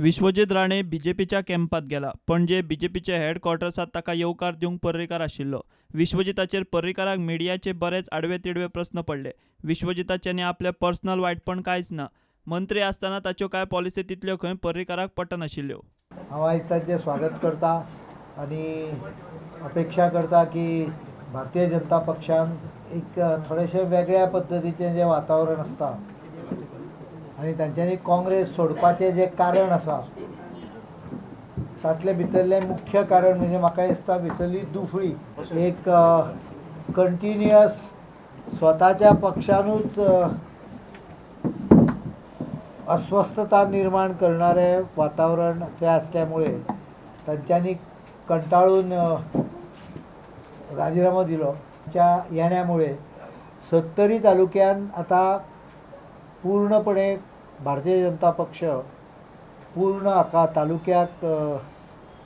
विश्वजित राणे बीजेपीच्या कॅम्पात गेला. पणजे बीजेपीच्या हेडक्वॉर्टर्सात ताका येवकार दिवंक पर्रीकार आशिल्लो. विश्वजिताचेर पर्रीकाराक मिडियाचे बरेच आडवे तिडवे प्रस्न पडले. विश्वजिताच्यांनी आपले पर्सनल वायटपण कांयच ना. मंत्री आसतना ताच्यो कांय पॉलिसी तितल्यो खंय पर्रीकाराक पटनाशिल्ल्यो. हांव आयज ताचें स्वागत करता आनी अपेक्षा करता की भारतीय जनता पक्षान एक थोडेशें वेगळ्या पद्दतीचें जें वातावरण आसता आनी तांच्यांनी काँग्रेस सोडपाचें जें कारण आसा तातले भितरलें मुख्य कारण म्हणजे म्हाका दिसता भितरली दुफळी एक कंटिन्युअस स्वताच्या पक्षानूच अस्वस्थता निर्माण करणारे वातावरण ते असल्यामुळे तांच्यांनी कंटाळून राजीनामा दिलो. त्या येण्यामुळे 70 तालुक्यान आता पूर्णपणे भारतीय जनता पक्ष पूर्ण हाका तालुक्याक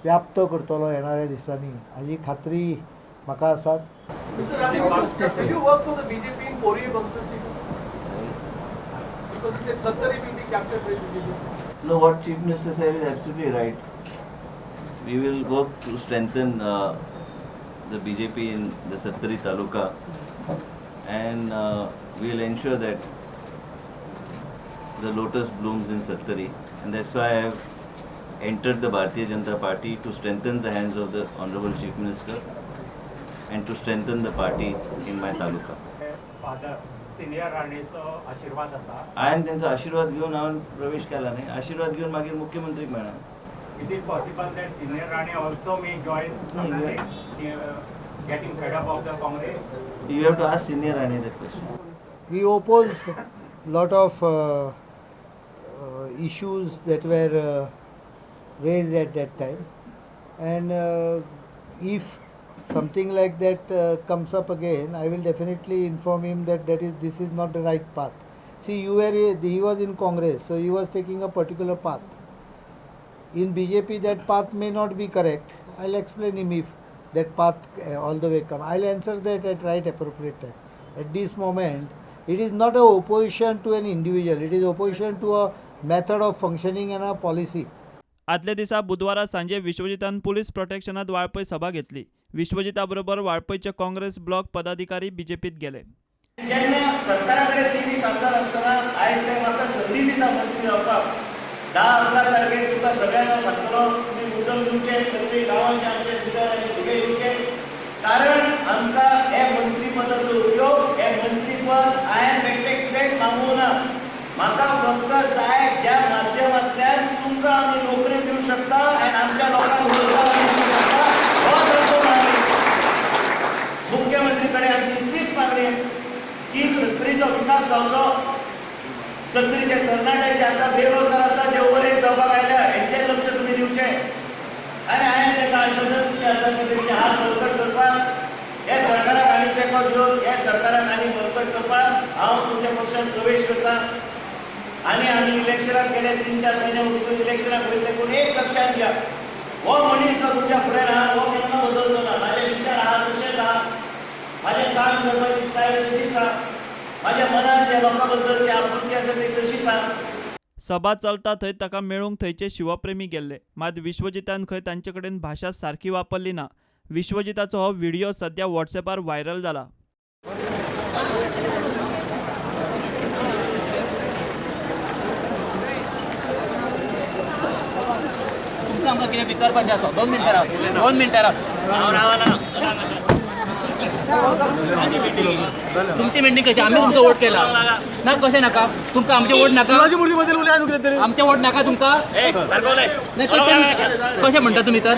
व्याप्त करतलो येणाऱ्या दिसांनी हाची खात्री म्हाका आसा. No, what Chief Minister said is absolutely right. We will work to strengthen the BJP in the Sattari Taluka, and we will ensure that the lotus blooms in Sattari, and that's why I have entered the Bharatiya Janata Party to strengthen the hands of the Honorable Chief Minister and to strengthen the party in my taluka. Senior राणेचो आशीर्वाद आसा. हांवें तेंचो आशीर्वाद घेवन हांवें प्रवेश केला न्ही. आशीर्वाद घेवन मागीर मुख्यमंत्रीक मेळ्ळा. Is it possible that senior Rane also may join getting fed up of the Congress? You have to ask Senior Rane that question. We oppose lot of issues that were raised at that time, and if something like that comes up again, I will definitely inform him that this is not the right path. See, he was in Congress, so he was taking a particular path. In BJP, that path may not be correct. I'll explain him if that path all the way come. I'll answer that at right appropriate time. At this moment, it is not a opposition to an individual. It is opposition to a method of functioning and a policy. आदल्या दिसा बुधवारा सांजे विश्वजितान police प्रोटेक्शनात Valpoi सभा घेतली. विश्वजिता बरोबर वाळपयचे Congress block पदाधिकारी बीजेपीत गेले. जेन्ना सरकाराकडे 3 आमदार असताना आयज ते म्हाका संधी दिता मंत्री जावपाक 10-11 तारखेक तुका सगळ्यांक सांगतलो तुमी मुद्दम तुमचे प्रत्येक गांवांचे आमचे भितर आनी भुरगे येवचे. कारण आमकां हे मंत्रीपदाचो उपयोग हे मंत्रीपद हांवें बेश्टें कितेंच मागूंक ना. म्हाका फक्त जाय ज्या माध्यमांतल्यान तुमकां आमी नोकरी दिवंक शकता आनी आमच्या लोकांक रोजगार दिवंक शकता हो आमचो मागणी. मुख्यमंत्री कडेन आमची तीच मागणी की सत्तरीचो विकास जावचो. सत्तरीचे तरणाटे जे आसा बेरोजगार आसा जे ओव्हरेज जॉबाक आयल्या हेंचेर लक्ष तुमी दिवचें. आनी हांवें ताका आश्वासन दिलें आसा की तेंचे हात बळकट करपाक हे सरकाराक आनी तेंको दिवन हे सरकाराक आनी बळकट करपाक हांव तुमच्या पक्षांत प्रवेश करतां. आनी आमी इलेक्शनाक गेले 3-4 म्हयने उदक इलेक्शनाक वयतले पूण एक लक्षात घ्या हो मनीस जो तुमच्या फुडें आहा हो केन्ना बदलचो ना. म्हाजे विचार आहा तशेंच आहा. म्हाजें काम करपाची स्टायल तशीच आहा. म्हाज्या मनांत जे लोकां बद्दल जी आपुलकी आसा ती तशीच आहा. सभा चलता थंय ताका मेळूंक थंयचे शिवप्रेमी गेल्ले. मात विश्वजितान खंय तांचे कडेन भाशा सारकी वापरली ना. विश्वजिताचो हो व्हिडिओ सध्या व्हॉट्सॅपार व्हायरल जाला. आमकां कितें विचारपाचें आसा. 2 मिनटां राव. 2 मिनटां राव. तुमची मिटींग कशी आम्ही तुमका वोट केला ना. कशें नाका तुमकां आमचे वोट नाका. आमचे वोट नाका तुमकां. कशें म्हणटा तुमी तर.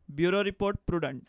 Bureau report prudent.